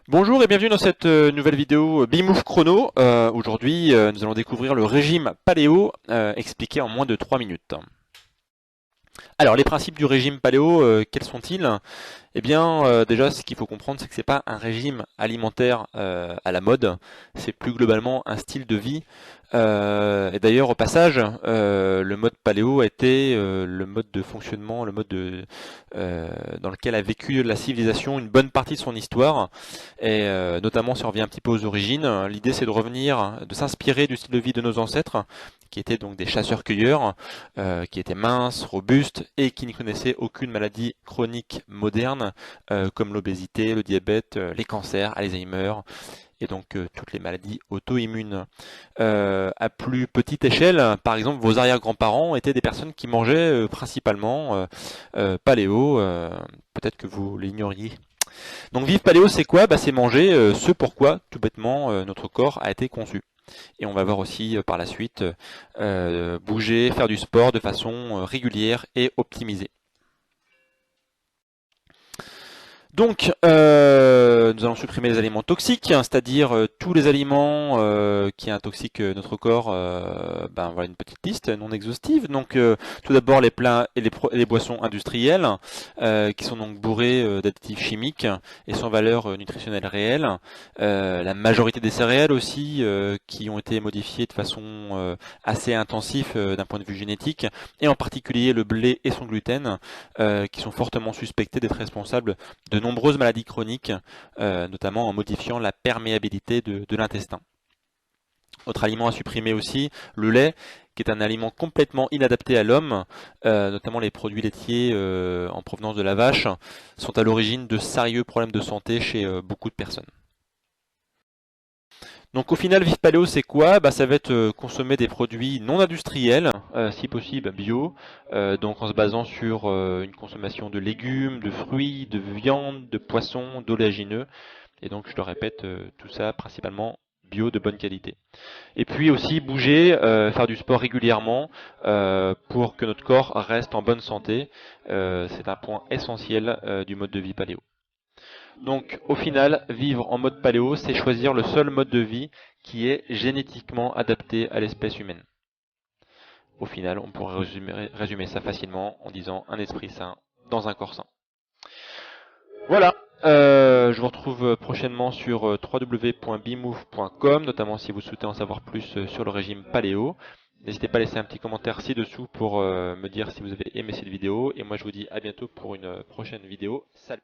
Bonjour et bienvenue dans cette nouvelle vidéo Bimove Chrono. Aujourd'hui, nous allons découvrir le régime paléo expliqué en moins de 3 minutes. Alors, les principes du régime paléo, quels sont-ils? Eh bien, déjà, ce qu'il faut comprendre, c'est que c'est pas un régime alimentaire à la mode, c'est plus globalement un style de vie. Et d'ailleurs, au passage, le mode paléo a été le mode de fonctionnement, dans lequel a vécu la civilisation une bonne partie de son histoire. Et notamment, si on revient un petit peu aux origines, l'idée c'est de revenir, de s'inspirer du style de vie de nos ancêtres, qui étaient donc des chasseurs-cueilleurs, qui étaient minces, robustes et qui n'y connaissaient aucune maladie chronique moderne, comme l'obésité, le diabète, les cancers, Alzheimer et donc toutes les maladies auto-immunes. À plus petite échelle, par exemple, vos arrière-grands-parents étaient des personnes qui mangeaient principalement paléo, peut-être que vous l'ignoriez. Donc vivre paléo, c'est quoi? C'est manger ce pourquoi, tout bêtement, notre corps a été conçu. Et on va voir aussi par la suite bouger, faire du sport de façon régulière et optimisée. Donc, nous allons supprimer les aliments toxiques, hein, c'est-à-dire tous les aliments qui intoxiquent notre corps. Voilà une petite liste non exhaustive. Donc, tout d'abord les plats et les boissons industrielles, qui sont donc bourrés d'additifs chimiques et sans valeur nutritionnelle réelle. La majorité des céréales aussi, qui ont été modifiées de façon assez intensive d'un point de vue génétique, et en particulier le blé et son gluten, qui sont fortement suspectés d'être responsables de nombreuses maladies chroniques, notamment en modifiant la perméabilité de l'intestin. Autre aliment à supprimer aussi, le lait, qui est un aliment complètement inadapté à l'homme, notamment les produits laitiers en provenance de la vache, sont à l'origine de sérieux problèmes de santé chez beaucoup de personnes. Donc au final, Vif Paléo, c'est quoi? Ça va être consommer des produits non industriels, si possible bio, donc en se basant sur une consommation de légumes, de fruits, de viande, de poissons, d'oléagineux. Et donc je le répète, tout ça principalement bio de bonne qualité. Et puis aussi bouger, faire du sport régulièrement pour que notre corps reste en bonne santé. C'est un point essentiel du mode de vie paléo. Donc au final, vivre en mode paléo, c'est choisir le seul mode de vie qui est génétiquement adapté à l'espèce humaine. Au final, on pourrait résumer ça facilement en disant un esprit sain dans un corps sain. Voilà, je vous retrouve prochainement sur www.bimove.com, notamment si vous souhaitez en savoir plus sur le régime paléo. N'hésitez pas à laisser un petit commentaire ci-dessous pour me dire si vous avez aimé cette vidéo. Et moi je vous dis à bientôt pour une prochaine vidéo. Salut!